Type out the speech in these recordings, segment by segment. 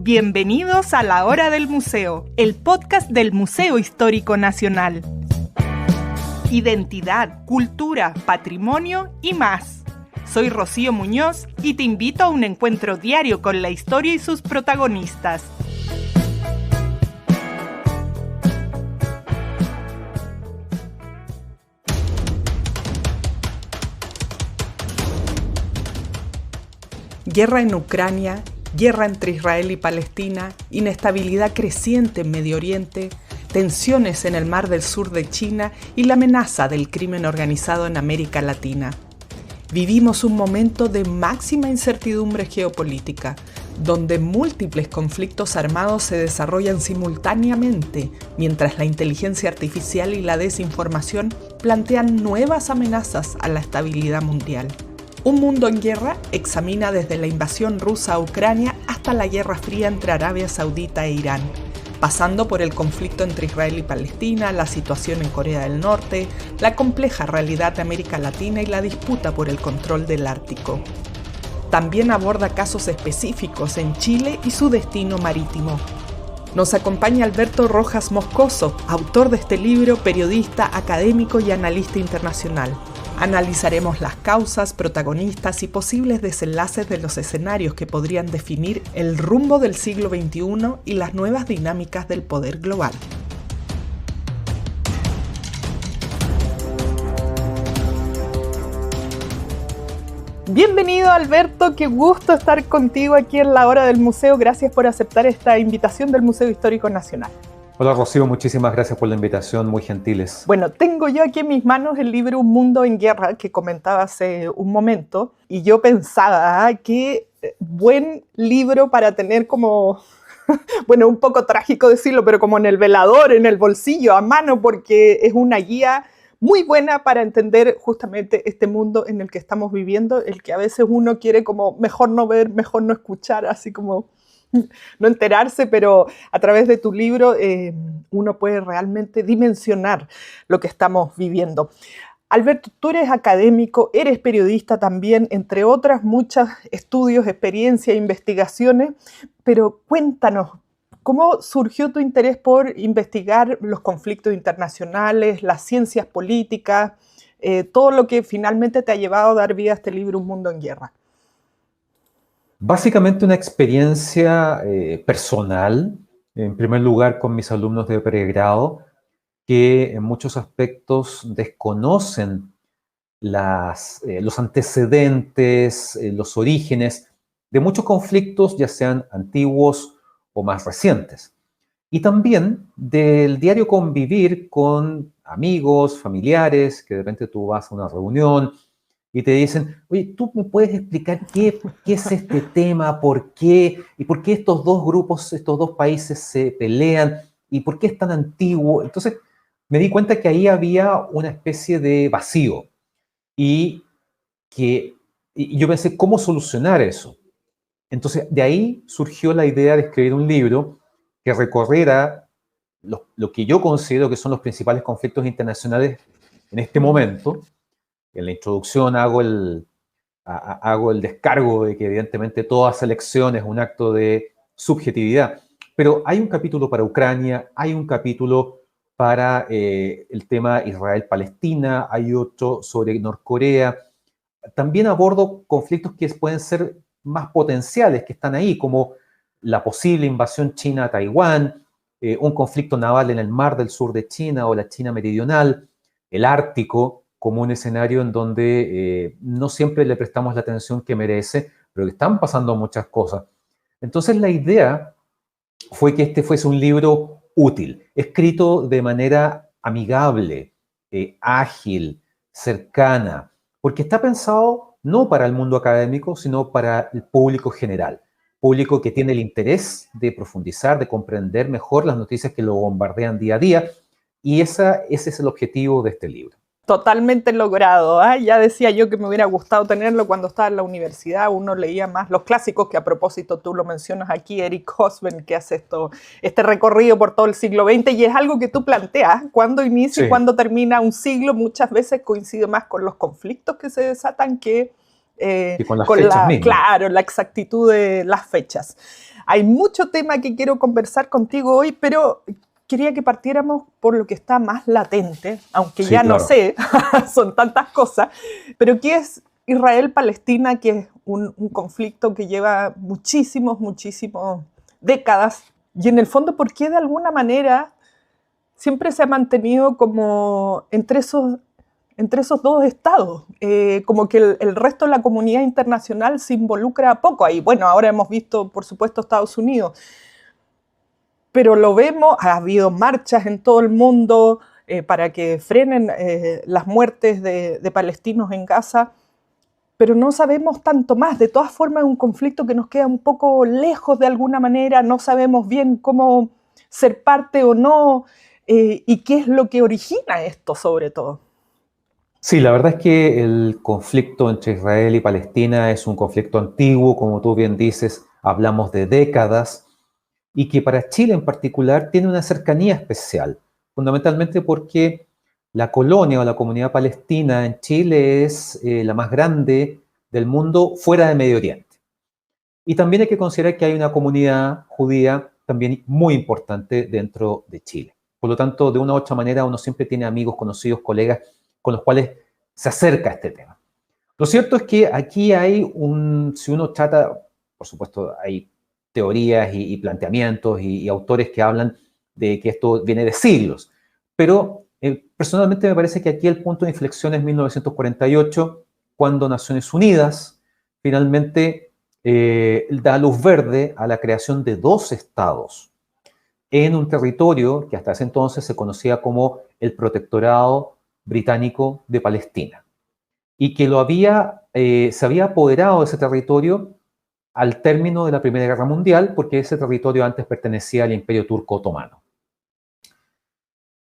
Bienvenidos a La Hora del Museo, el podcast del Museo Histórico Nacional. Identidad, cultura, patrimonio y más. Soy Rocío Muñoz y te invito a un encuentro diario con la historia y sus protagonistas. Guerra en Ucrania, guerra entre Israel y Palestina, inestabilidad creciente en Medio Oriente, tensiones en el Mar del Sur de China y la amenaza del crimen organizado en América Latina. Vivimos un momento de máxima incertidumbre geopolítica, donde múltiples conflictos armados se desarrollan simultáneamente, mientras la inteligencia artificial y la desinformación plantean nuevas amenazas a la estabilidad mundial. Un mundo en guerra examina desde la invasión rusa a Ucrania hasta la Guerra Fría entre Arabia Saudita e Irán, pasando por el conflicto entre Israel y Palestina, la situación en Corea del Norte, la compleja realidad de América Latina y la disputa por el control del Ártico. También aborda casos específicos en Chile y su destino marítimo. Nos acompaña Alberto Rojas Moscoso, autor de este libro, periodista, académico y analista internacional. Analizaremos las causas, protagonistas y posibles desenlaces de los escenarios que podrían definir el rumbo del siglo XXI y las nuevas dinámicas del poder global. Bienvenido, Alberto, qué gusto estar contigo aquí en La Hora del Museo. Gracias por aceptar esta invitación del Museo Histórico Nacional. Hola Rocío, muchísimas gracias por la invitación, muy gentiles. Bueno, tengo yo aquí en mis manos el libro Un Mundo en Guerra que comentaba hace un momento y yo pensaba qué buen libro para tener como, bueno, un poco trágico decirlo, pero como en el velador, en el bolsillo, a mano, porque es una guía muy buena para entender justamente este mundo en el que estamos viviendo, el que a veces uno quiere como mejor no ver, mejor no escuchar, así como no enterarse, pero a través de tu libro uno puede realmente dimensionar lo que estamos viviendo. Alberto, tú eres académico, eres periodista también, entre otras muchos estudios, experiencias e investigaciones, pero cuéntanos, ¿cómo surgió tu interés por investigar los conflictos internacionales, las ciencias políticas, todo lo que finalmente te ha llevado a dar vida a este libro Un Mundo en Guerra? Básicamente una experiencia personal, en primer lugar con mis alumnos de pregrado, que en muchos aspectos desconocen los antecedentes, los orígenes de muchos conflictos, ya sean antiguos o más recientes. Y también del diario convivir con amigos, familiares, que de repente tú vas a una reunión y te dicen, oye, ¿tú me puedes explicar qué es este tema? ¿Por qué? ¿Y por qué estos dos grupos, estos dos países se pelean? ¿Y por qué es tan antiguo? Entonces me di cuenta que ahí había una especie de vacío y yo pensé, ¿cómo solucionar eso? Entonces de ahí surgió la idea de escribir un libro que recorriera lo que yo considero que son los principales conflictos internacionales en este momento. En la introducción hago el descargo de que evidentemente toda selección es un acto de subjetividad, pero hay un capítulo para Ucrania, hay un capítulo para el tema Israel-Palestina, hay otro sobre Norcorea. También abordo conflictos que pueden ser más potenciales, que están ahí, como la posible invasión china a Taiwán, un conflicto naval en el Mar del Sur de China o la China meridional, el Ártico, como un escenario en donde no siempre le prestamos la atención que merece, pero que están pasando muchas cosas. Entonces la idea fue que este fuese un libro útil, escrito de manera amigable, ágil, cercana, porque está pensado no para el mundo académico, sino para el público general, público que tiene el interés de profundizar, de comprender mejor las noticias que lo bombardean día a día, y ese es el objetivo de este libro. Totalmente logrado, ¿eh? Ya decía yo que me hubiera gustado tenerlo cuando estaba en la universidad. Uno leía más los clásicos, que a propósito tú lo mencionas aquí, Eric Hobsbawm, que hace este recorrido por todo el siglo XX, y es algo que tú planteas, cuándo inicia y cuándo termina un siglo. Muchas veces coincide más con los conflictos que se desatan que Que con las fechas mismas. claro, la exactitud de las fechas. Hay mucho tema que quiero conversar contigo hoy, pero quería que partiéramos por lo que está más latente, aunque Sí, ya no claro. sé, son tantas cosas, pero ¿qué es Israel-Palestina, que es un conflicto que lleva muchísimas décadas? Y en el fondo, ¿por qué de alguna manera siempre se ha mantenido como entre esos dos estados? Como que el resto de la comunidad internacional se involucra poco ahí. Bueno, ahora hemos visto, por supuesto, Estados Unidos, pero lo vemos, ha habido marchas en todo el mundo para que frenen las muertes de palestinos en Gaza, pero no sabemos tanto más. De todas formas, es un conflicto que nos queda un poco lejos de alguna manera, no sabemos bien cómo ser parte o no, y qué es lo que origina esto sobre todo. Sí, la verdad es que el conflicto entre Israel y Palestina es un conflicto antiguo, como tú bien dices, hablamos de décadas, y que para Chile en particular tiene una cercanía especial, fundamentalmente porque la colonia o la comunidad palestina en Chile es la más grande del mundo fuera de Medio Oriente. Y también hay que considerar que hay una comunidad judía también muy importante dentro de Chile. Por lo tanto, de una u otra manera, uno siempre tiene amigos, conocidos, colegas con los cuales se acerca a este tema. Lo cierto es que aquí hay si uno trata, por supuesto, hay teorías y planteamientos y autores que hablan de que esto viene de siglos, pero personalmente me parece que aquí el punto de inflexión es 1948, cuando Naciones Unidas finalmente da luz verde a la creación de dos estados en un territorio que hasta ese entonces se conocía como el Protectorado Británico de Palestina, y que se había apoderado de ese territorio al término de la Primera Guerra Mundial, porque ese territorio antes pertenecía al Imperio Turco Otomano.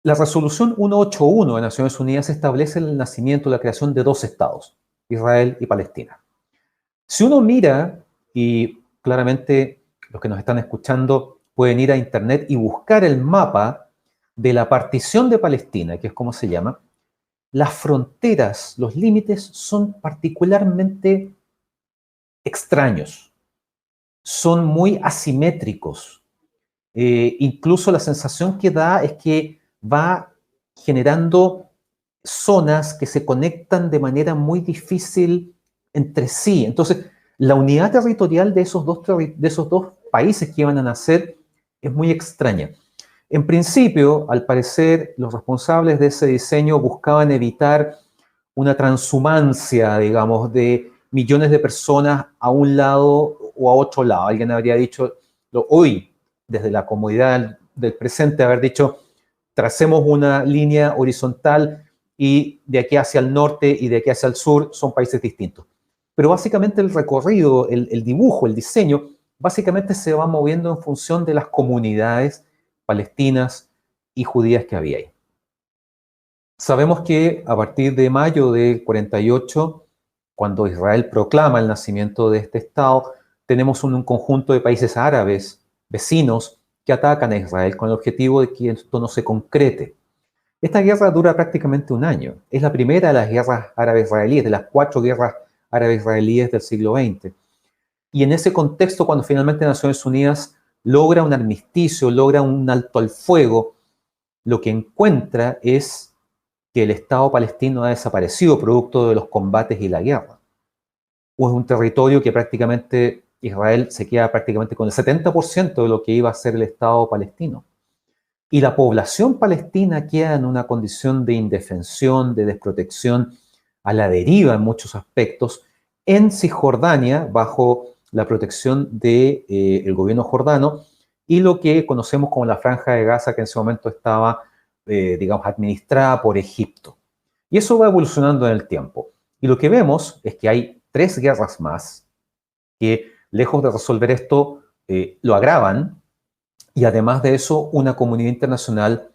La resolución 181 de Naciones Unidas establece el nacimiento, la creación de dos estados, Israel y Palestina. Si uno mira, y claramente los que nos están escuchando pueden ir a internet y buscar el mapa de la partición de Palestina, que es como se llama, las fronteras, los límites son particularmente extraños, son muy asimétricos. Incluso la sensación que da es que va generando zonas que se conectan de manera muy difícil entre sí. Entonces, la unidad territorial de esos dos países que iban a nacer es muy extraña. En principio, al parecer, los responsables de ese diseño buscaban evitar una transhumancia, digamos, de millones de personas a un lado o a otro lado. Alguien habría dicho, hoy, desde la comodidad del presente, haber dicho, tracemos una línea horizontal y de aquí hacia el norte y de aquí hacia el sur son países distintos. Pero básicamente el recorrido, el dibujo, el diseño, básicamente se va moviendo en función de las comunidades palestinas y judías que había ahí. Sabemos que a partir de mayo del 48, cuando Israel proclama el nacimiento de este Estado, tenemos un conjunto de países árabes vecinos que atacan a Israel con el objetivo de que esto no se concrete. Esta guerra dura prácticamente un año. Es la primera de las guerras árabe-israelíes, de las 4 guerras árabe-israelíes del siglo XX. Y en ese contexto, cuando finalmente Naciones Unidas logra un armisticio, logra un alto al fuego, lo que encuentra es que el Estado palestino ha desaparecido producto de los combates y la guerra. O es un territorio que prácticamente Israel se queda prácticamente con el 70% de lo que iba a ser el Estado palestino. Y la población palestina queda en una condición de indefensión, de desprotección, a la deriva en muchos aspectos, en Cisjordania, bajo la protección del gobierno jordano, y lo que conocemos como la Franja de Gaza, que en ese momento estaba, digamos, administrada por Egipto. Y eso va evolucionando en el tiempo. Y lo que vemos es que hay 3 guerras más que, lejos de resolver esto, lo agravan. Y además de eso, una comunidad internacional,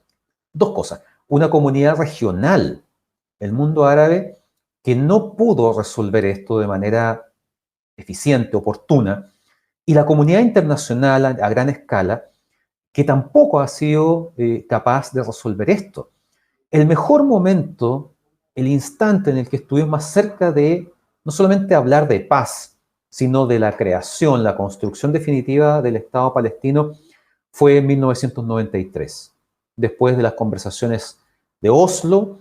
2 cosas. Una comunidad regional, el mundo árabe, que no pudo resolver esto de manera eficiente, oportuna, y la comunidad internacional a gran escala, que tampoco ha sido capaz de resolver esto. El mejor momento, el instante en el que estuvimos más cerca de no solamente hablar de paz, sino de la creación, la construcción definitiva del Estado palestino, fue en 1993, después de las conversaciones de Oslo,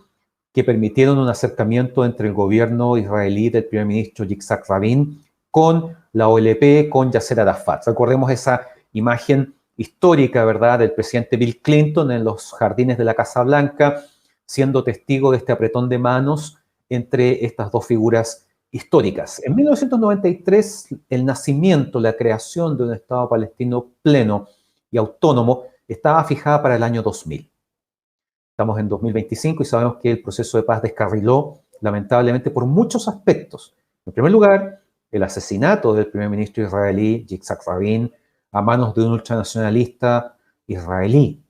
que permitieron un acercamiento entre el gobierno israelí del primer ministro Yitzhak Rabin con la OLP, con Yasser Arafat. Recordemos esa imagen histórica, ¿verdad?, del presidente Bill Clinton en los jardines de la Casa Blanca, siendo testigo de este apretón de manos entre estas dos figuras históricas. En 1993, el nacimiento, la creación de un Estado palestino pleno y autónomo estaba fijada para el año 2000. Estamos en 2025 y sabemos que el proceso de paz descarriló, lamentablemente, por muchos aspectos. En primer lugar, el asesinato del primer ministro israelí, Yitzhak Rabin, a manos de un ultranacionalista israelí.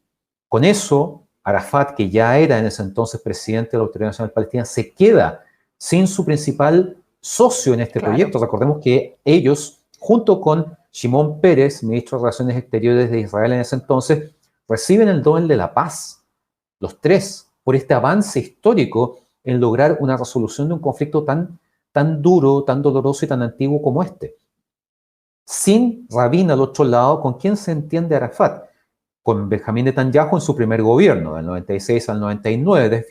Con eso, Arafat, que ya era en ese entonces presidente de la Autoridad Nacional Palestina, se queda sin su principal socio en este proyecto. Recordemos que ellos, junto con Shimon Peres, ministro de Relaciones Exteriores de Israel en ese entonces, reciben el Nobel de la Paz, los tres, por este avance histórico en lograr una resolución de un conflicto tan duro, tan doloroso y tan antiguo como este. Sin Rabin al otro lado, ¿con quién se entiende Arafat? Con Benjamín Netanyahu en su primer gobierno, del 96 al 99.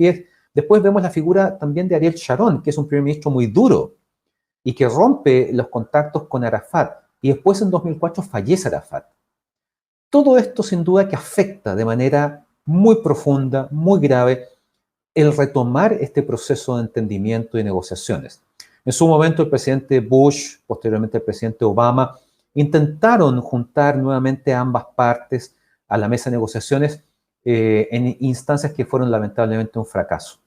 Después vemos la figura también de Ariel Sharon, que es un primer ministro muy duro y que rompe los contactos con Arafat. Y después, en 2004, fallece Arafat. Todo esto, sin duda, que afecta de manera muy profunda, muy grave, el retomar este proceso de entendimiento y negociaciones. En su momento, el presidente Bush, posteriormente el presidente Obama, intentaron juntar nuevamente a ambas partes a la mesa de negociaciones en instancias que fueron lamentablemente un fracaso.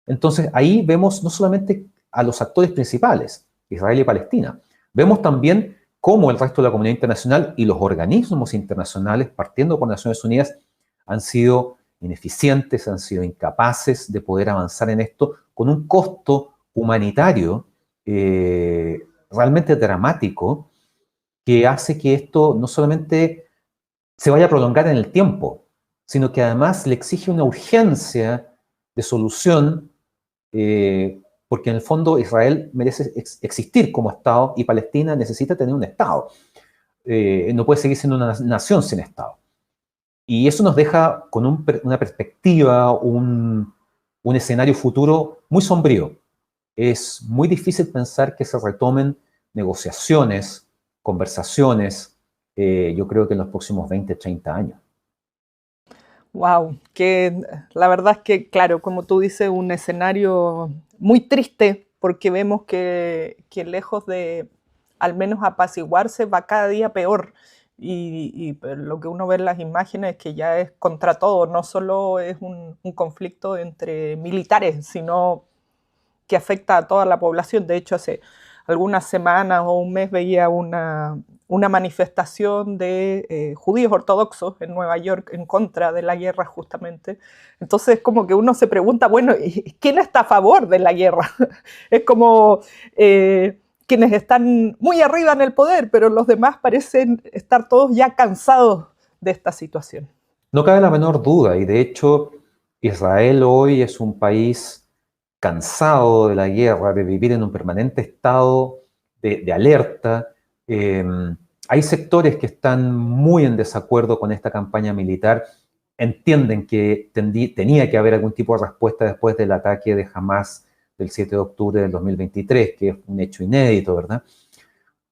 Entonces, ahí vemos no solamente a los actores principales, Israel y Palestina, vemos también cómo el resto de la comunidad internacional y los organismos internacionales, partiendo por Naciones Unidas, han sido ineficientes, han sido incapaces de poder avanzar en esto con un costo humanitario realmente dramático, que hace que esto no solamente se vaya a prolongar en el tiempo, sino que además le exige una urgencia de solución, porque en el fondo Israel merece existir como Estado y Palestina necesita tener un Estado. No puede seguir siendo una nación sin Estado. Y eso nos deja con una perspectiva, un escenario futuro muy sombrío. Es muy difícil pensar que se retomen negociaciones, conversaciones, yo creo que en los próximos 20, 30 años. Wow, que la verdad es que, claro, como tú dices, un escenario muy triste porque vemos que lejos de al menos apaciguarse va cada día peor. Y lo que uno ve en las imágenes es que ya es contra todo, no solo es un conflicto entre militares, sino que afecta a toda la población. De hecho, hace algunas semanas o un mes veía una manifestación de judíos ortodoxos en Nueva York en contra de la guerra justamente. Entonces como que uno se pregunta, bueno, ¿quién está a favor de la guerra? Es como quienes están muy arriba en el poder, pero los demás parecen estar todos ya cansados de esta situación. No cabe la menor duda, y de hecho Israel hoy es un país cansado de la guerra, de vivir en un permanente estado de alerta. Hay sectores que están muy en desacuerdo con esta campaña militar, entienden que tenía que haber algún tipo de respuesta después del ataque de Hamas del 7 de octubre del 2023, que es un hecho inédito, ¿verdad?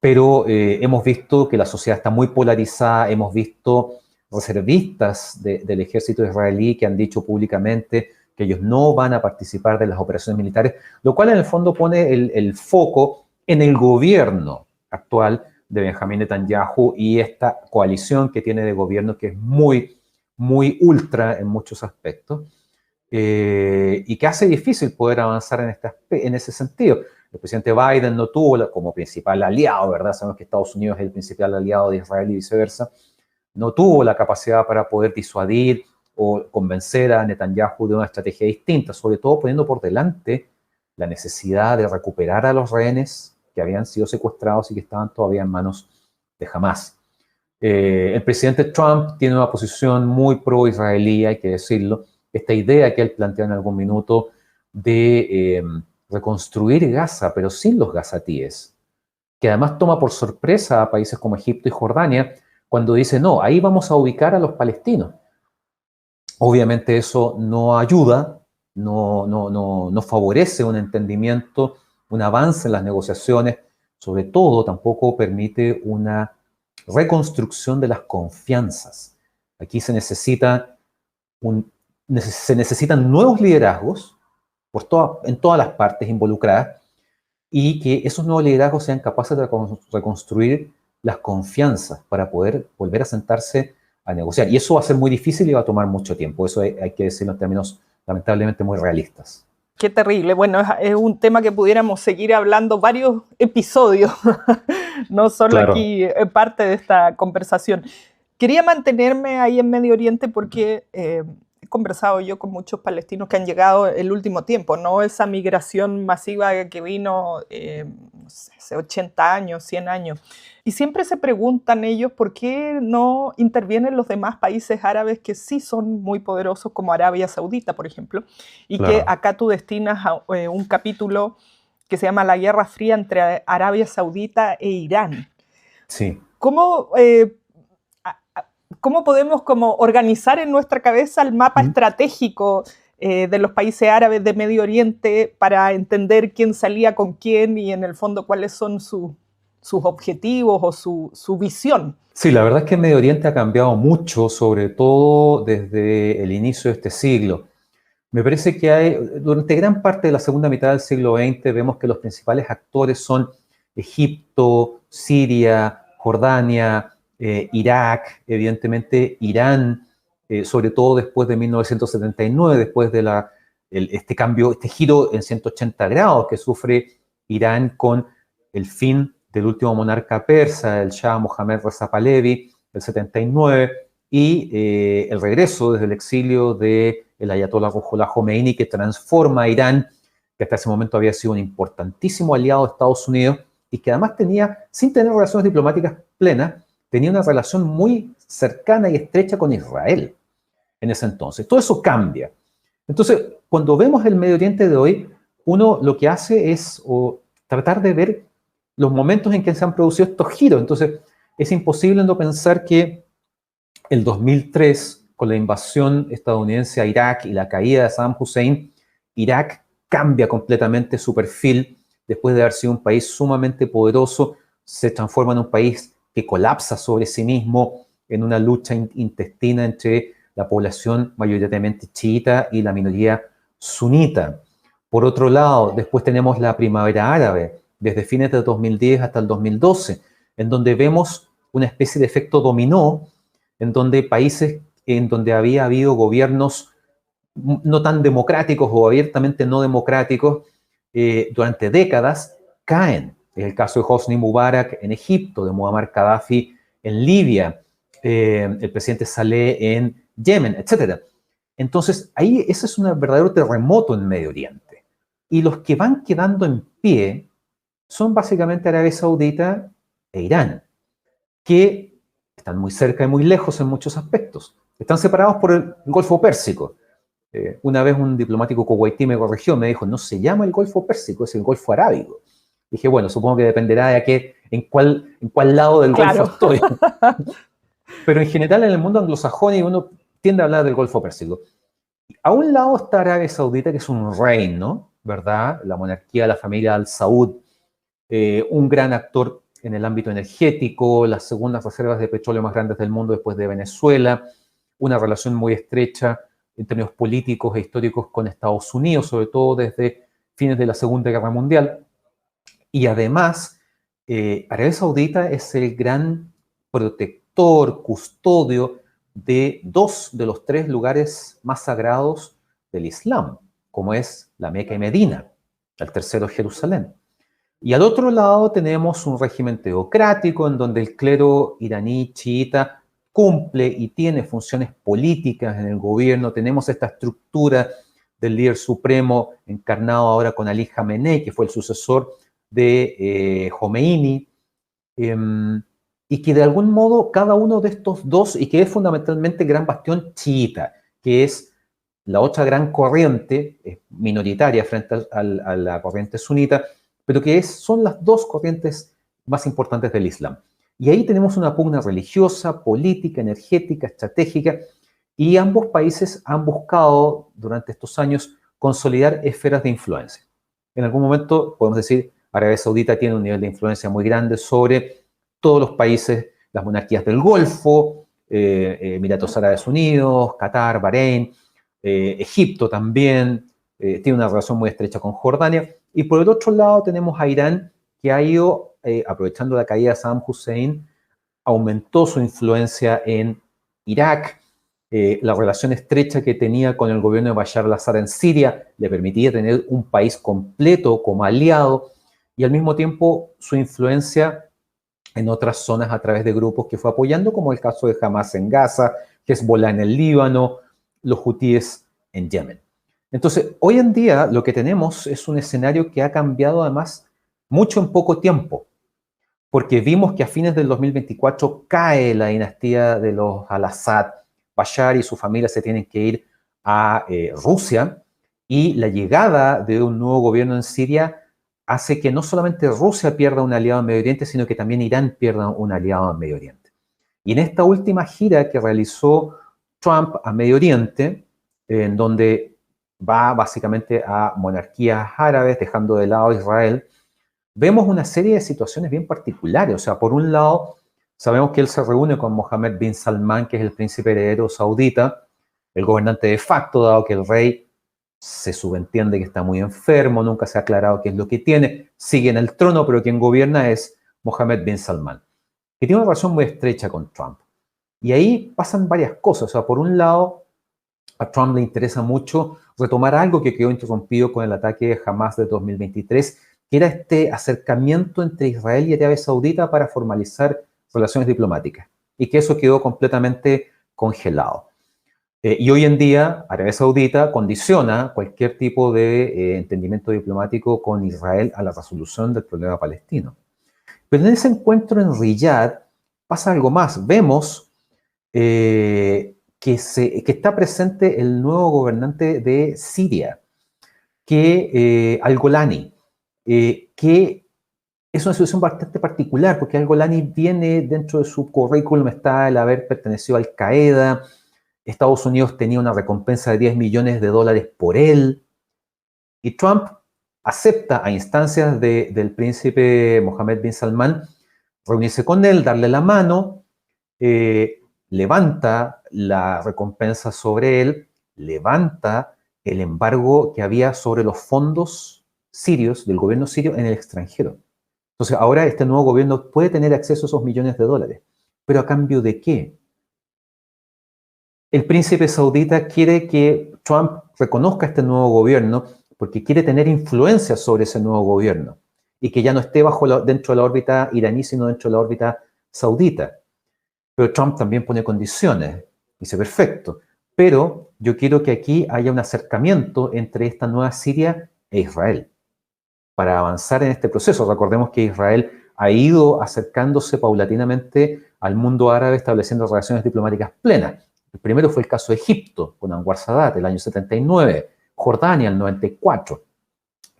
Pero hemos visto que la sociedad está muy polarizada, hemos visto reservistas del ejército israelí que han dicho públicamente que ellos no van a participar de las operaciones militares, lo cual en el fondo pone el foco en el gobierno actual de Benjamín Netanyahu y esta coalición que tiene de gobierno que es muy, muy ultra en muchos aspectos, y que hace difícil poder avanzar en ese sentido. El presidente Biden no tuvo como principal aliado, ¿verdad? Sabemos que Estados Unidos es el principal aliado de Israel y viceversa. No tuvo la capacidad para poder disuadir o convencer a Netanyahu de una estrategia distinta, sobre todo poniendo por delante la necesidad de recuperar a los rehenes que habían sido secuestrados y que estaban todavía en manos de Hamas. El presidente Trump tiene una posición muy pro-israelí, hay que decirlo. Esta idea que él planteó en algún minuto de reconstruir Gaza, pero sin los gazatíes, que además toma por sorpresa a países como Egipto y Jordania cuando dice, no, ahí vamos a ubicar a los palestinos. Obviamente eso no ayuda, no favorece un entendimiento, un avance en las negociaciones, sobre todo tampoco permite una reconstrucción de las confianzas. Aquí se necesitan nuevos liderazgos en todas las partes involucradas y que esos nuevos liderazgos sean capaces de reconstruir las confianzas para poder volver a sentarse a negociar. Y eso va a ser muy difícil y va a tomar mucho tiempo. Eso hay que decirlo en términos lamentablemente muy realistas. Qué terrible. Bueno, es un tema que pudiéramos seguir hablando varios episodios, no solo Claro. aquí parte de esta conversación. Quería mantenerme ahí en Medio Oriente porque he conversado yo con muchos palestinos que han llegado el último tiempo, ¿no? Esa migración masiva que vino no sé, hace 80 años, 100 años. Y siempre se preguntan ellos por qué no intervienen los demás países árabes que sí son muy poderosos, como Arabia Saudita, por ejemplo, y Claro. que acá tú destinas a un capítulo que se llama La Guerra Fría entre Arabia Saudita e Irán. Sí. ¿Cómo podemos como organizar en nuestra cabeza el mapa estratégico de los países árabes de Medio Oriente para entender quién salía con quién y en el fondo cuáles son sus objetivos o su visión? Sí, la verdad es que Medio Oriente ha cambiado mucho, sobre todo desde el inicio de este siglo. Me parece que durante gran parte de la segunda mitad del siglo XX, vemos que los principales actores son Egipto, Siria, Jordania, Irak, evidentemente Irán, sobre todo después de 1979, después de este cambio, este giro en 180 grados que sufre Irán con el fin del último monarca persa, el Shah Mohammad Reza Pahlavi, el 79, y el regreso desde el exilio de el Ayatollah Ruhollah Khomeini, que transforma a Irán, que hasta ese momento había sido un importantísimo aliado de Estados Unidos y que además tenía, sin tener relaciones diplomáticas plenas, tenía una relación muy cercana y estrecha con Israel en ese entonces. Todo eso cambia. Entonces, cuando vemos el Medio Oriente de hoy, uno lo que hace es tratar de ver los momentos en que se han producido estos giros. Entonces, es imposible no pensar que el 2003, con la invasión estadounidense a Irak y la caída de Saddam Hussein, Irak cambia completamente su perfil. Después de haber sido un país sumamente poderoso, se transforma en un país que colapsa sobre sí mismo en una lucha intestina entre la población mayoritariamente chiita y la minoría sunita. Por otro lado, después tenemos la primavera árabe, desde fines de 2010 hasta el 2012, en donde vemos una especie de efecto dominó, en donde países en donde había habido gobiernos no tan democráticos o abiertamente no democráticos durante décadas, caen. Es el caso de Hosni Mubarak en Egipto, de Muammar Gaddafi en Libia, el presidente Saleh en Yemen, etc. Entonces, ahí ese es un verdadero terremoto en Medio Oriente. Y los que van quedando en pie son básicamente Arabia Saudita e Irán, que están muy cerca y muy lejos en muchos aspectos. Están separados por el Golfo Pérsico. Una vez un diplomático kuwaití me corrigió, me dijo, no se llama el Golfo Pérsico, es el Golfo Arábigo. Dije, bueno, supongo que dependerá de en cuál lado del Golfo estoy. Pero en general en el mundo anglosajón uno tiende a hablar del Golfo Pérsico. A un lado está Arabia Saudita, que es un reino, ¿verdad? La monarquía de la familia Al Saud, un gran actor en el ámbito energético, las segundas reservas de petróleo más grandes del mundo después de Venezuela, una relación muy estrecha en términos políticos e históricos con Estados Unidos, sobre todo desde fines de la Segunda Guerra Mundial. Y además, Arabia Saudita es el gran protector, custodio de dos de los tres lugares más sagrados del Islam, como es la Meca y Medina, el tercero es Jerusalén. Y al otro lado tenemos un régimen teocrático en donde el clero iraní chiita cumple y tiene funciones políticas en el gobierno. Tenemos esta estructura del líder supremo encarnado ahora con Ali Khamenei, que fue el sucesor de Khomeini, y que de algún modo cada uno de estos dos, y que es fundamentalmente el gran bastión chiita, que es la otra gran corriente, minoritaria frente a la corriente sunita, pero que son las dos corrientes más importantes del Islam. Y ahí tenemos una pugna religiosa, política, energética, estratégica, y ambos países han buscado durante estos años consolidar esferas de influencia. En algún momento podemos decir, Arabia Saudita tiene un nivel de influencia muy grande sobre todos los países, las monarquías del Golfo, Emiratos Árabes Unidos, Qatar, Bahrein, Egipto también, tiene una relación muy estrecha con Jordania. Y por el otro lado tenemos a Irán, que ha ido, aprovechando la caída de Saddam Hussein, aumentó su influencia en Irak. La relación estrecha que tenía con el gobierno de Bashar al-Assad en Siria le permitía tener un país completo como aliado, y al mismo tiempo su influencia en otras zonas a través de grupos que fue apoyando, como el caso de Hamas en Gaza, Hezbollah en el Líbano, los hutíes en Yemen. Entonces, hoy en día lo que tenemos es un escenario que ha cambiado además mucho en poco tiempo, porque vimos que a fines del 2024 cae la dinastía de los al-Assad, Bashar y su familia se tienen que ir a Rusia, y la llegada de un nuevo gobierno en Siria hace que no solamente Rusia pierda un aliado en Medio Oriente, sino que también Irán pierda un aliado en Medio Oriente. Y en esta última gira que realizó Trump a Medio Oriente, en donde va básicamente a monarquías árabes, dejando de lado a Israel, vemos una serie de situaciones bien particulares. O sea, por un lado, sabemos que él se reúne con Mohammed bin Salman, que es el príncipe heredero saudita, el gobernante de facto, dado que el rey se subentiende que está muy enfermo, nunca se ha aclarado qué es lo que tiene, sigue en el trono, pero quien gobierna es Mohammed bin Salman, que tiene una relación muy estrecha con Trump. Y ahí pasan varias cosas. O sea, por un lado, a Trump le interesa mucho retomar algo que quedó interrumpido con el ataque de Hamas de 2023, que era este acercamiento entre Israel y Arabia Saudita para formalizar relaciones diplomáticas, y que eso quedó completamente congelado. Y hoy en día Arabia Saudita condiciona cualquier tipo de entendimiento diplomático con Israel a la resolución del problema palestino. Pero en ese encuentro en Riyadh pasa algo más. Vemos que está presente el nuevo gobernante de Siria, al-Golani, que es una situación bastante particular, porque al-Golani viene dentro de su currículum, está el haber pertenecido a Al-Qaeda. Estados Unidos tenía una recompensa de $10 millones por él, y Trump acepta a instancias del príncipe Mohammed bin Salman reunirse con él, darle la mano, levanta la recompensa sobre él, levanta el embargo que había sobre los fondos sirios, del gobierno sirio en el extranjero. Entonces ahora este nuevo gobierno puede tener acceso a esos millones de dólares. ¿Pero a cambio de qué? El príncipe saudita quiere que Trump reconozca este nuevo gobierno porque quiere tener influencia sobre ese nuevo gobierno y que ya no esté dentro de la órbita iraní, sino dentro de la órbita saudita. Pero Trump también pone condiciones. Dice, perfecto, pero yo quiero que aquí haya un acercamiento entre esta nueva Siria e Israel para avanzar en este proceso. Recordemos que Israel ha ido acercándose paulatinamente al mundo árabe, estableciendo relaciones diplomáticas plenas. El primero fue el caso de Egipto, con Anwar Sadat, el año 79, Jordania, el 94,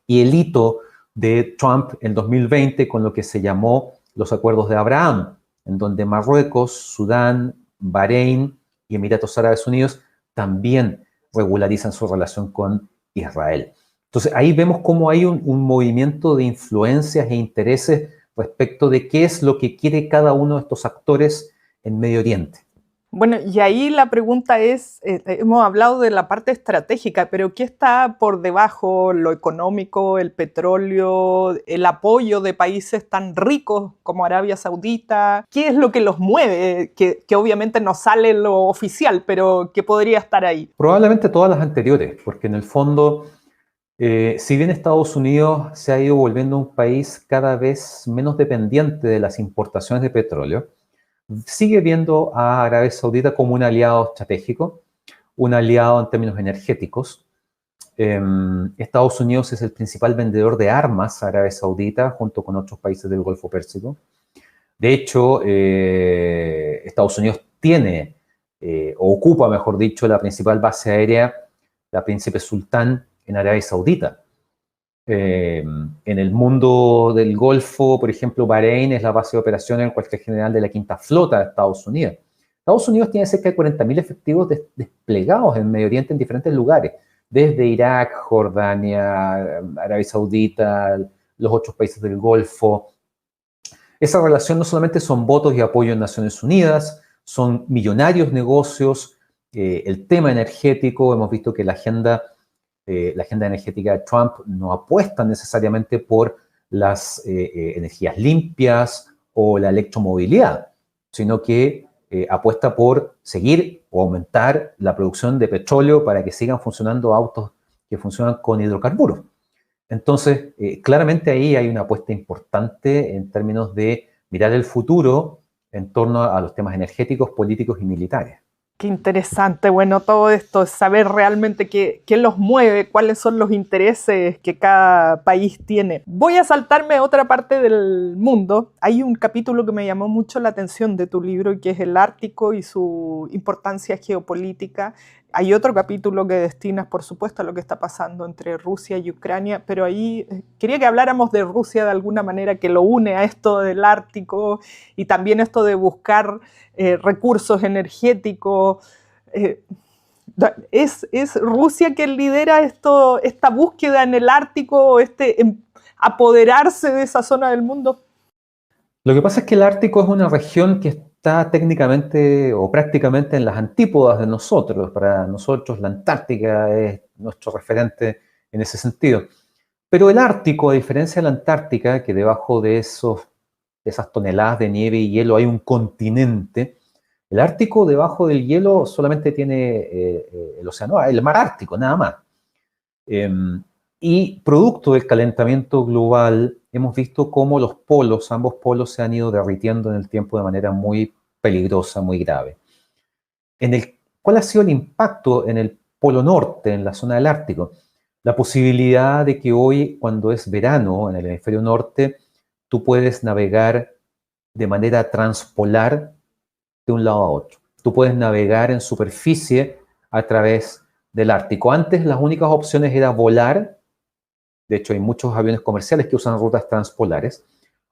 y el hito de Trump en 2020 con lo que se llamó los Acuerdos de Abraham, en donde Marruecos, Sudán, Bahrein y Emiratos Árabes Unidos también regularizan su relación con Israel. Entonces ahí vemos cómo hay un movimiento de influencias e intereses respecto de qué es lo que quiere cada uno de estos actores en Medio Oriente. Bueno, y ahí la pregunta es, hemos hablado de la parte estratégica, pero ¿qué está por debajo? Lo económico, el petróleo, el apoyo de países tan ricos como Arabia Saudita. ¿Qué es lo que los mueve? Que obviamente no sale lo oficial, pero ¿qué podría estar ahí? Probablemente todas las anteriores, porque en el fondo, si bien Estados Unidos se ha ido volviendo un país cada vez menos dependiente de las importaciones de petróleo, sigue viendo a Arabia Saudita como un aliado estratégico, un aliado en términos energéticos. Estados Unidos es el principal vendedor de armas a Arabia Saudita, junto con otros países del Golfo Pérsico. De hecho, Estados Unidos tiene, o ocupa, mejor dicho, la principal base aérea la Príncipe Sultán en Arabia Saudita. En el mundo del Golfo, por ejemplo, Bahrein es la base de operaciones del cuartel general de la Quinta Flota de Estados Unidos. Estados Unidos tiene cerca de 40.000 efectivos desplegados en Medio Oriente en diferentes lugares, desde Irak, Jordania, Arabia Saudita, los otros países del Golfo. Esa relación no solamente son votos y apoyo en Naciones Unidas, son millonarios negocios, el tema energético, hemos visto que la agenda energética de Trump no apuesta necesariamente por las energías limpias o la electromovilidad, sino que apuesta por seguir o aumentar la producción de petróleo para que sigan funcionando autos que funcionan con hidrocarburos. Entonces, claramente ahí hay una apuesta importante en términos de mirar el futuro en torno a los temas energéticos, políticos y militares. Qué interesante, bueno, todo esto, saber realmente qué los mueve, cuáles son los intereses que cada país tiene. Voy a saltarme a otra parte del mundo. Hay un capítulo que me llamó mucho la atención de tu libro, que es el Ártico y su importancia geopolítica. Hay otro capítulo que destinas, por supuesto, a lo que está pasando entre Rusia y Ucrania, pero ahí quería que habláramos de Rusia de alguna manera, que lo une a esto del Ártico y también esto de buscar recursos energéticos. ¿Es Rusia quien lidera esta búsqueda en el Ártico, apoderarse de esa zona del mundo? Lo que pasa es que el Ártico es una región que está técnicamente o prácticamente en las antípodas de nosotros. Para nosotros la Antártica es nuestro referente en ese sentido. Pero el Ártico, a diferencia de la Antártica, que debajo de esas toneladas de nieve y hielo hay un continente, el Ártico debajo del hielo solamente tiene el océano, el mar Ártico, nada más. Y producto del calentamiento global, hemos visto cómo los polos, ambos polos, se han ido derritiendo en el tiempo de manera muy peligrosa, muy grave. ¿Cuál ha sido el impacto en el polo norte, en la zona del Ártico? La posibilidad de que hoy, cuando es verano en el hemisferio norte, tú puedes navegar de manera transpolar de un lado a otro. Tú puedes navegar en superficie a través del Ártico. Antes las únicas opciones era volar. De hecho, hay muchos aviones comerciales que usan rutas transpolares.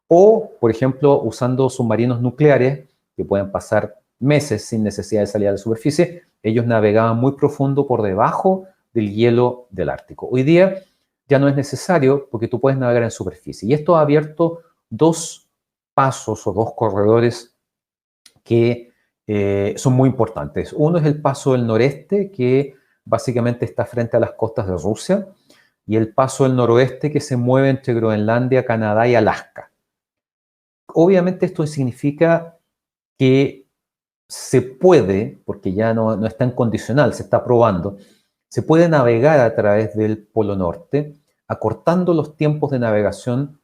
O, por ejemplo, usando submarinos nucleares que pueden pasar meses sin necesidad de salir a la superficie. Ellos navegaban muy profundo por debajo del hielo del Ártico. Hoy día ya no es necesario porque tú puedes navegar en superficie. Y esto ha abierto dos pasos o dos corredores que son muy importantes. Uno es el paso del noreste, que básicamente está frente a las costas de Rusia, y el paso del noroeste, que se mueve entre Groenlandia, Canadá y Alaska. Obviamente esto significa que se puede, porque ya no es tan condicional, se está probando, se puede navegar a través del Polo Norte, acortando los tiempos de navegación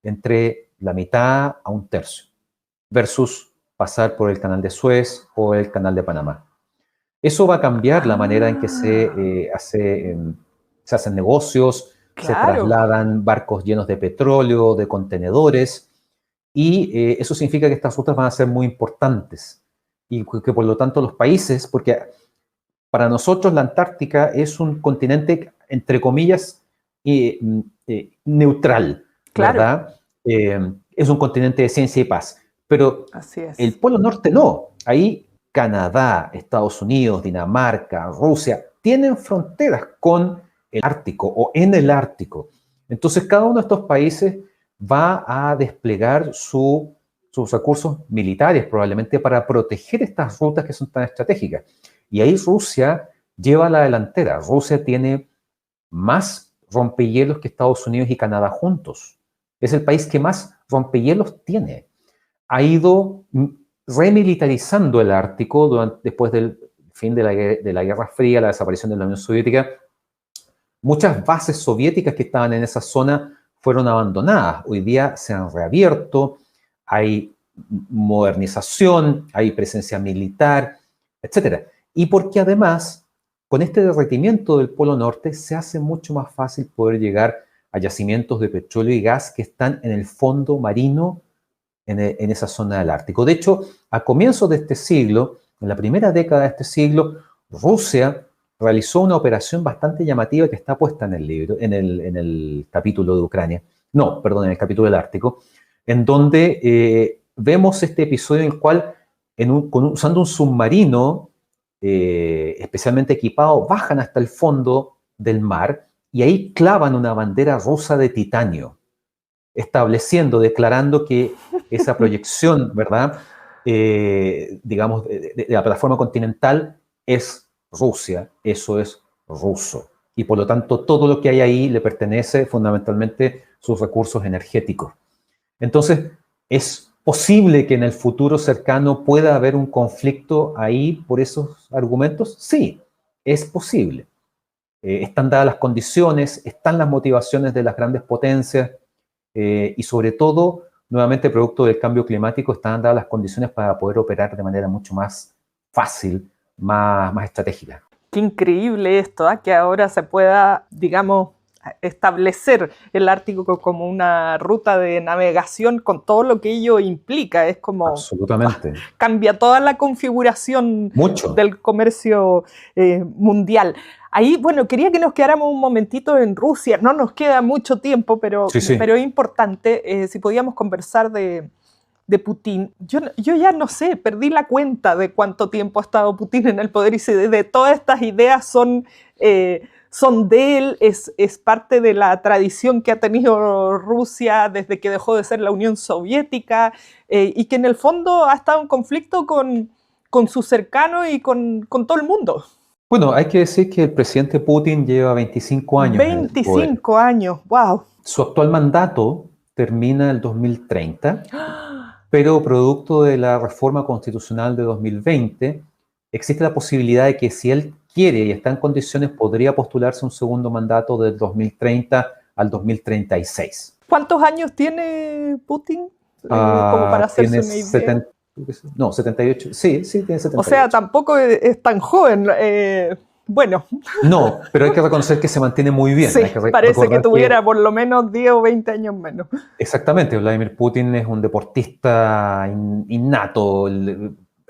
entre la mitad a un tercio, versus pasar por el canal de Suez o el canal de Panamá. Eso va a cambiar la manera en que se hacen negocios, se trasladan barcos llenos de petróleo, de contenedores, y eso significa que estas rutas van a ser muy importantes y que por lo tanto los países, porque para nosotros la Antártica es un continente, entre comillas, neutral, ¿verdad? Es un continente de ciencia y paz. Pero el Polo Norte no. Ahí Canadá, Estados Unidos, Dinamarca, Rusia tienen fronteras con el Ártico o en el Ártico. Entonces cada uno de estos países va a desplegar sus recursos militares probablemente para proteger estas rutas que son tan estratégicas. Y ahí Rusia lleva la delantera. Rusia tiene más rompehielos que Estados Unidos y Canadá juntos. Es el país que más rompehielos tiene. Ha ido remilitarizando el Ártico después del fin de la Guerra Fría, la desaparición de la Unión Soviética. Muchas bases soviéticas que estaban en esa zona fueron abandonadas. Hoy día se han reabierto, hay modernización, hay presencia militar, etc. Y porque además, con este derretimiento del Polo Norte, se hace mucho más fácil poder llegar a yacimientos de petróleo y gas que están en el fondo marino en esa zona del Ártico. De hecho, a comienzos de este siglo, en la primera década de este siglo, Rusia realizó una operación bastante llamativa que está puesta en el libro, en el capítulo de Ucrania, no, perdón, en el capítulo del Ártico, en donde vemos este episodio en el cual, usando un submarino especialmente equipado, bajan hasta el fondo del mar y ahí clavan una bandera rusa de titanio, estableciendo, declarando que esa proyección, ¿verdad? Digamos, de la plataforma continental es Rusia, eso es ruso. Y por lo tanto, todo lo que hay ahí le pertenece fundamentalmente sus recursos energéticos. Entonces, ¿es posible que en el futuro cercano pueda haber un conflicto ahí por esos argumentos? Sí, es posible. Están dadas las condiciones, están las motivaciones de las grandes potencias y sobre todo, nuevamente, producto del cambio climático, están dadas las condiciones para poder operar de manera mucho más fácil, más estratégica. Qué increíble esto, ¿eh? Que ahora se pueda, digamos, establecer el Ártico como una ruta de navegación con todo lo que ello implica. Es como absolutamente cambia toda la configuración mucho del comercio mundial. Ahí, bueno, quería que nos quedáramos un momentito en Rusia. No nos queda mucho tiempo, pero sí. es importante si podíamos conversar de Putin. Yo ya no sé, perdí la cuenta de cuánto tiempo ha estado Putin en el poder y si de todas estas ideas son de él, es parte de la tradición que ha tenido Rusia desde que dejó de ser la Unión Soviética y que en el fondo ha estado en conflicto con sus cercanos y con todo el mundo. Bueno, hay que decir que el presidente Putin lleva 25 años en el poder. 25 años, wow. Su actual mandato termina el 2030, pero producto de la reforma constitucional de 2020, existe la posibilidad de que si él quiere y está en condiciones, podría postularse un segundo mandato del 2030 al 2036. ¿Cuántos años tiene Putin? Como para hacerse una idea. 78. Sí, tiene 78. O sea, tampoco es tan joven. Bueno. No, pero hay que reconocer que se mantiene muy bien. Sí, parece que tuviera por lo menos 10 o 20 años menos. Exactamente, Vladimir Putin es un deportista innato.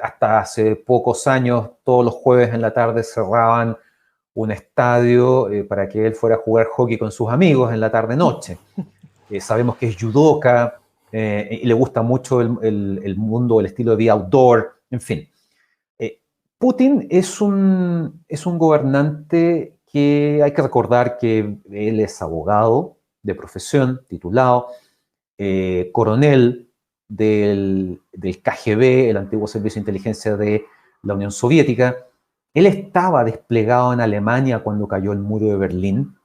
Hasta hace pocos años, todos los jueves en la tarde cerraban un estadio para que él fuera a jugar hockey con sus amigos en la tarde-noche. Sabemos que es judoka y le gusta mucho el mundo, el estilo de vida outdoor, en fin. Putin es un gobernante que hay que recordar que él es abogado de profesión, titulado, coronel del KGB, el antiguo servicio de inteligencia de la Unión Soviética. Él estaba desplegado en Alemania cuando cayó el muro de Berlín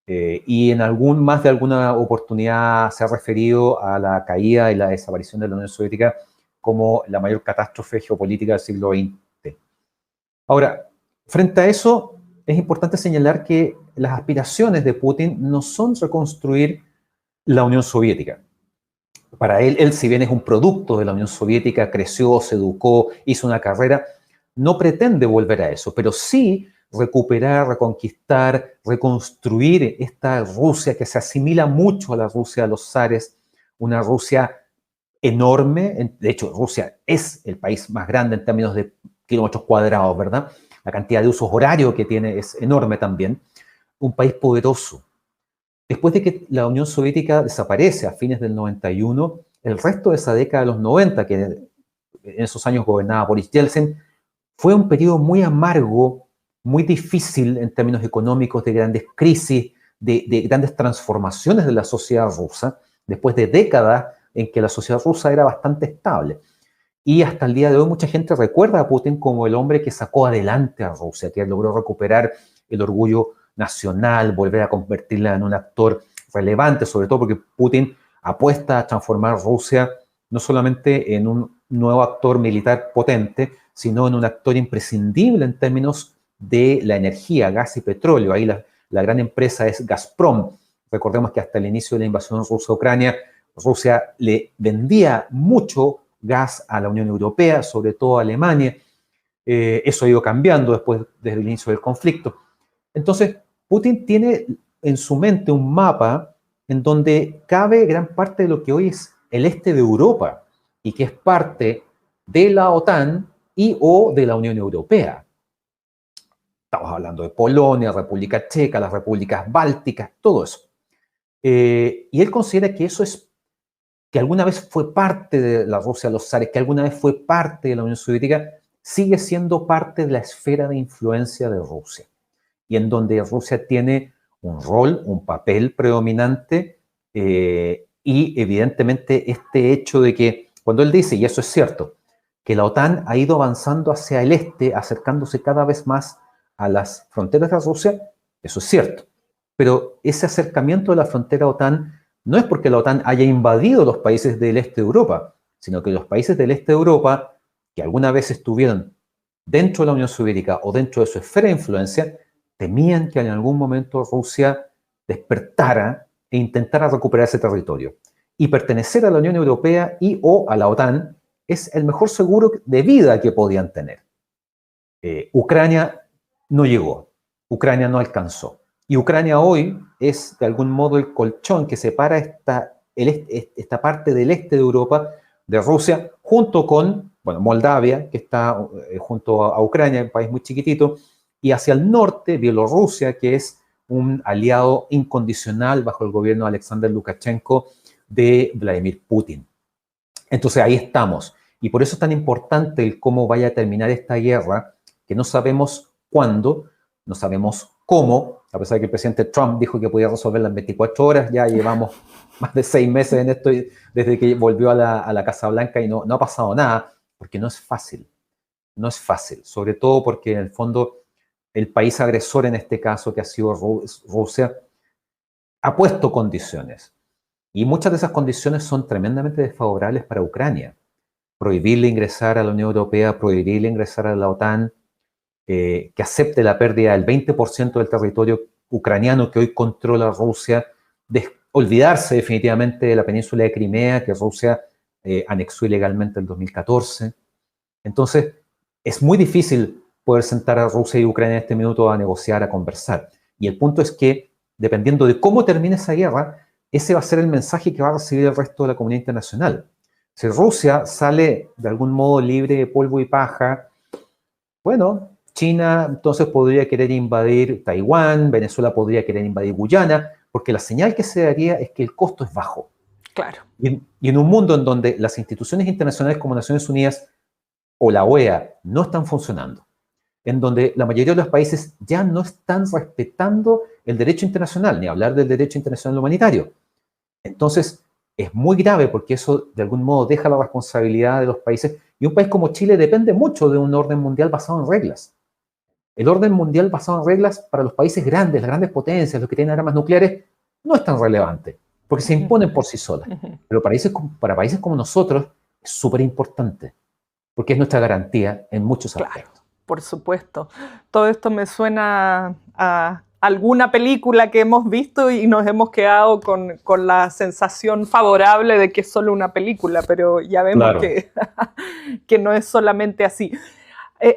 y en más de alguna oportunidad se ha referido a la caída y la desaparición de la Unión Soviética como la mayor catástrofe geopolítica del siglo XX. Ahora, frente a eso, es importante señalar que las aspiraciones de Putin no son reconstruir la Unión Soviética. Para él, si bien es un producto de la Unión Soviética, creció, se educó, hizo una carrera, no pretende volver a eso, pero sí recuperar, reconquistar, reconstruir esta Rusia que se asimila mucho a la Rusia de los zares, una Rusia enorme. De hecho, Rusia es el país más grande en términos de kilómetros cuadrados, ¿verdad? La cantidad de usos horarios que tiene es enorme también. Un país poderoso. Después de que la Unión Soviética desaparece a fines del 91, el resto de esa década de los 90, que en esos años gobernaba Boris Yeltsin, fue un periodo muy amargo, muy difícil en términos económicos, de grandes crisis, de grandes transformaciones de la sociedad rusa, después de décadas en que la sociedad rusa era bastante estable. Y hasta el día de hoy mucha gente recuerda a Putin como el hombre que sacó adelante a Rusia, que logró recuperar el orgullo nacional, volver a convertirla en un actor relevante, sobre todo porque Putin apuesta a transformar Rusia no solamente en un nuevo actor militar potente, sino en un actor imprescindible en términos de la energía, gas y petróleo. Ahí la gran empresa es Gazprom. Recordemos que hasta el inicio de la invasión rusa a Ucrania, Rusia le vendía mucho gas a la Unión Europea, sobre todo a Alemania. Eso ha ido cambiando desde el inicio del conflicto. Entonces, Putin tiene en su mente un mapa en donde cabe gran parte de lo que hoy es el este de Europa y que es parte de la OTAN y o de la Unión Europea. Estamos hablando de Polonia, República Checa, las repúblicas bálticas, todo eso. Y él considera que eso es, que alguna vez fue parte de la Rusia de los zares, que alguna vez fue parte de la Unión Soviética, sigue siendo parte de la esfera de influencia de Rusia. Y en donde Rusia tiene un rol, un papel predominante, y evidentemente este hecho de que, cuando él dice, y eso es cierto, que la OTAN ha ido avanzando hacia el este, acercándose cada vez más a las fronteras de Rusia, eso es cierto. Pero ese acercamiento de la frontera OTAN no es porque la OTAN haya invadido los países del este de Europa, sino que los países del este de Europa, que alguna vez estuvieron dentro de la Unión Soviética o dentro de su esfera de influencia, temían que en algún momento Rusia despertara e intentara recuperar ese territorio. Y pertenecer a la Unión Europea y o a la OTAN es el mejor seguro de vida que podían tener. Ucrania no llegó, Ucrania no alcanzó. Y Ucrania hoy es de algún modo el colchón que separa esta parte del este de Europa de Rusia, junto con, bueno, Moldavia, que está junto a Ucrania, un país muy chiquitito, y hacia el norte, Bielorrusia, que es un aliado incondicional bajo el gobierno de Alexander Lukashenko de Vladimir Putin. Entonces ahí estamos. Y por eso es tan importante el cómo vaya a terminar esta guerra, que no sabemos cuándo, no sabemos cómo, a pesar de que el presidente Trump dijo que podía resolverla en 24 horas, ya llevamos más de 6 meses en esto desde que volvió a la Casa Blanca y no ha pasado nada, porque no es fácil. No es fácil, sobre todo porque en el fondo el país agresor en este caso, que ha sido Rusia, ha puesto condiciones. Y muchas de esas condiciones son tremendamente desfavorables para Ucrania. Prohibirle ingresar a la Unión Europea, prohibirle ingresar a la OTAN, que acepte la pérdida del 20% del territorio ucraniano que hoy controla Rusia, olvidarse definitivamente de la península de Crimea, que Rusia anexó ilegalmente en 2014. Entonces, es muy difícil poder sentar a Rusia y Ucrania en este minuto a negociar, a conversar. Y el punto es que, dependiendo de cómo termine esa guerra, ese va a ser el mensaje que va a recibir el resto de la comunidad internacional. Si Rusia sale de algún modo libre de polvo y paja, bueno, China entonces podría querer invadir Taiwán, Venezuela podría querer invadir Guyana, porque la señal que se daría es que el costo es bajo. Claro. Y en un mundo en donde las instituciones internacionales como Naciones Unidas o la OEA no están funcionando, en donde la mayoría de los países ya no están respetando el derecho internacional, ni hablar del derecho internacional humanitario. Entonces, es muy grave porque eso de algún modo deja la responsabilidad de los países, y un país como Chile depende mucho de un orden mundial basado en reglas. El orden mundial basado en reglas para los países grandes, las grandes potencias, los que tienen armas nucleares, no es tan relevante, porque se imponen por sí solas. Pero para países como nosotros es súper importante, porque es nuestra garantía en muchos aspectos. Claro, por supuesto. Todo esto me suena a alguna película que hemos visto y nos hemos quedado con la sensación favorable de que es solo una película, pero ya vemos claro. que no es solamente así.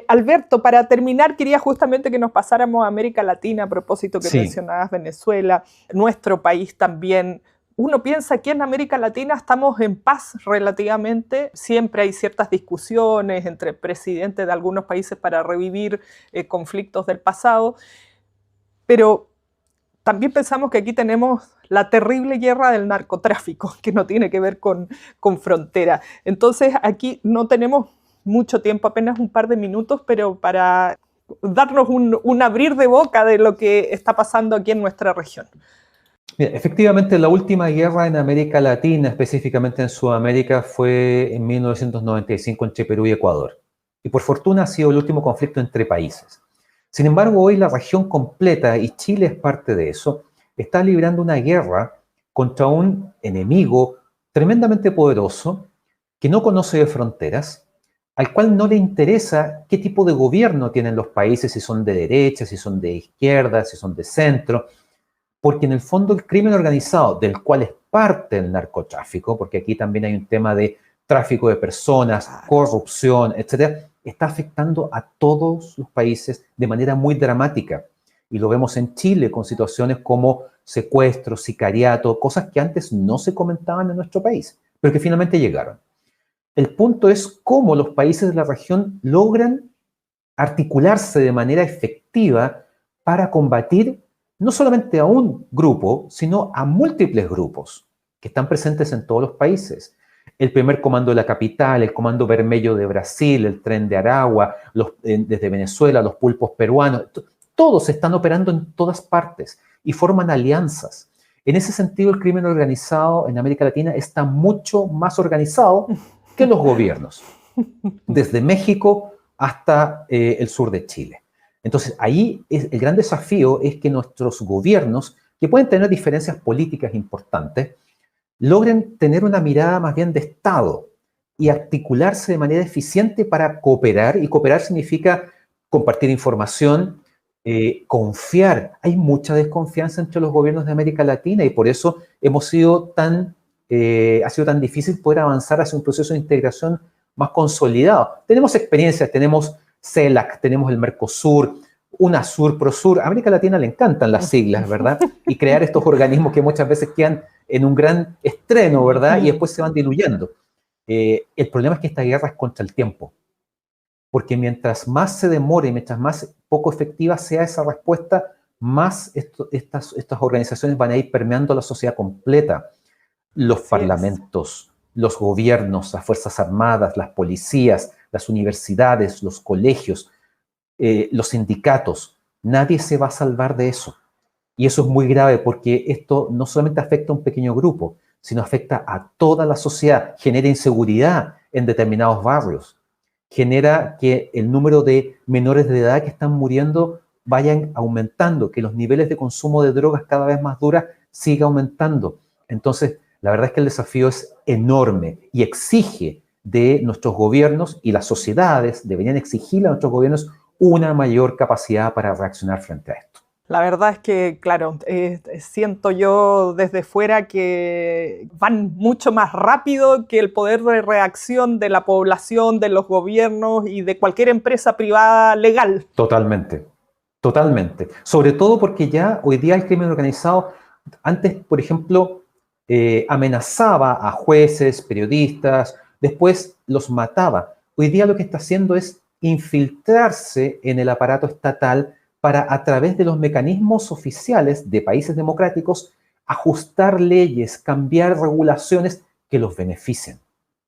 Alberto, para terminar, quería justamente que nos pasáramos a América Latina, a propósito que mencionabas Venezuela, nuestro país también. Uno piensa que en América Latina estamos en paz relativamente, siempre hay ciertas discusiones entre presidentes de algunos países para revivir conflictos del pasado, pero también pensamos que aquí tenemos la terrible guerra del narcotráfico, que no tiene que ver con frontera. Entonces aquí no tenemos mucho tiempo, apenas un par de minutos, pero para darnos un abrir de boca de lo que está pasando aquí en nuestra región. Mira, efectivamente, la última guerra en América Latina, específicamente en Sudamérica, fue en 1995 entre Perú y Ecuador. Y por fortuna ha sido el último conflicto entre países. Sin embargo, hoy la región completa, y Chile es parte de eso, está librando una guerra contra un enemigo tremendamente poderoso que no conoce de fronteras, al cual no le interesa qué tipo de gobierno tienen los países, si son de derecha, si son de izquierda, si son de centro, porque en el fondo el crimen organizado, del cual es parte el narcotráfico, porque aquí también hay un tema de tráfico de personas, corrupción, etcétera, está afectando a todos los países de manera muy dramática. Y lo vemos en Chile con situaciones como secuestro, sicariato, cosas que antes no se comentaban en nuestro país, pero que finalmente llegaron. El punto es cómo los países de la región logran articularse de manera efectiva para combatir no solamente a un grupo, sino a múltiples grupos que están presentes en todos los países. El primer comando de la capital, el comando Vermelho de Brasil, el Tren de Aragua, desde Venezuela, los pulpos peruanos, todos están operando en todas partes y forman alianzas. En ese sentido, el crimen organizado en América Latina está mucho más organizado que los gobiernos, desde México hasta el sur de Chile. Entonces, ahí el gran desafío es que nuestros gobiernos, que pueden tener diferencias políticas importantes, logren tener una mirada más bien de Estado y articularse de manera eficiente para cooperar, y cooperar significa compartir información, confiar. Hay mucha desconfianza entre los gobiernos de América Latina y por eso ha sido tan difícil poder avanzar hacia un proceso de integración más consolidado. Tenemos experiencias, tenemos CELAC, tenemos el Mercosur, UNASUR, PROSUR. A América Latina le encantan las siglas, ¿verdad? Y crear estos organismos que muchas veces quedan en un gran estreno, ¿verdad? Y después se van diluyendo. El problema es que esta guerra es contra el tiempo. Porque mientras más se demore, mientras más poco efectiva sea esa respuesta, más estas organizaciones van a ir permeando la sociedad completa. Los parlamentos, los gobiernos, las Fuerzas Armadas, las policías, las universidades, los colegios, los sindicatos. Nadie se va a salvar de eso. Y eso es muy grave porque esto no solamente afecta a un pequeño grupo, sino afecta a toda la sociedad, genera inseguridad en determinados barrios, genera que el número de menores de edad que están muriendo vayan aumentando, que los niveles de consumo de drogas cada vez más duras siga aumentando. Entonces, la verdad es que el desafío es enorme y exige de nuestros gobiernos, y las sociedades deberían exigirle a nuestros gobiernos una mayor capacidad para reaccionar frente a esto. La verdad es que, claro, siento yo desde fuera que van mucho más rápido que el poder de reacción de la población, de los gobiernos y de cualquier empresa privada legal. Totalmente, totalmente. Sobre todo porque ya hoy día el crimen organizado, antes, por ejemplo, amenazaba a jueces, periodistas, después los mataba. Hoy día lo que está haciendo es infiltrarse en el aparato estatal para, a través de los mecanismos oficiales de países democráticos, ajustar leyes, cambiar regulaciones que los beneficien.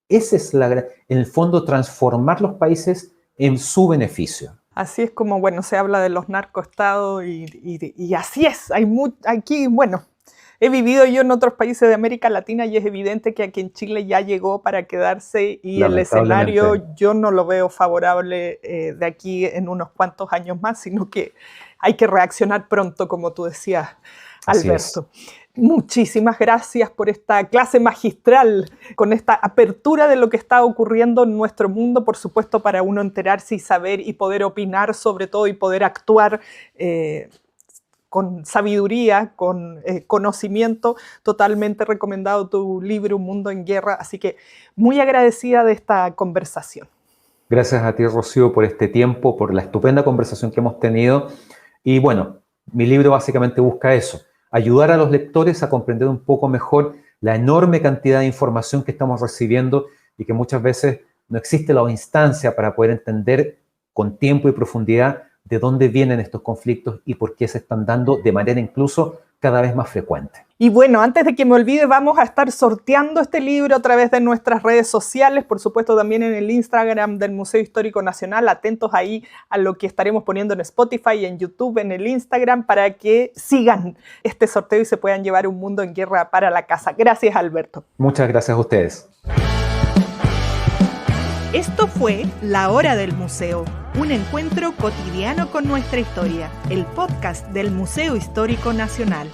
Esa es en el fondo, transformar los países en su beneficio. Así es como, bueno, se habla de los narcoestados y así es. Aquí, bueno, he vivido yo en otros países de América Latina y es evidente que aquí en Chile ya llegó para quedarse y el escenario yo no lo veo favorable de aquí en unos cuantos años más, sino que hay que reaccionar pronto, como tú decías, Alberto. Muchísimas gracias por esta clase magistral, con esta apertura de lo que está ocurriendo en nuestro mundo, por supuesto, para uno enterarse y saber y poder opinar sobre todo y poder actuar con sabiduría, con conocimiento. Totalmente recomendado tu libro Un Mundo en Guerra, así que muy agradecida de esta conversación. Gracias a ti, Rocío, por este tiempo, por la estupenda conversación que hemos tenido. Y bueno, mi libro básicamente busca eso, ayudar a los lectores a comprender un poco mejor la enorme cantidad de información que estamos recibiendo y que muchas veces no existe la instancia para poder entender con tiempo y profundidad de dónde vienen estos conflictos y por qué se están dando de manera incluso cada vez más frecuente. Y bueno, antes de que me olvide, vamos a estar sorteando este libro a través de nuestras redes sociales, por supuesto también en el Instagram del Museo Histórico Nacional. Atentos ahí a lo que estaremos poniendo en Spotify, en YouTube, en el Instagram, para que sigan este sorteo y se puedan llevar Un Mundo en Guerra para la casa. Gracias, Alberto. Muchas gracias a ustedes. Esto fue La Hora del Museo, un encuentro cotidiano con nuestra historia, el podcast del Museo Histórico Nacional.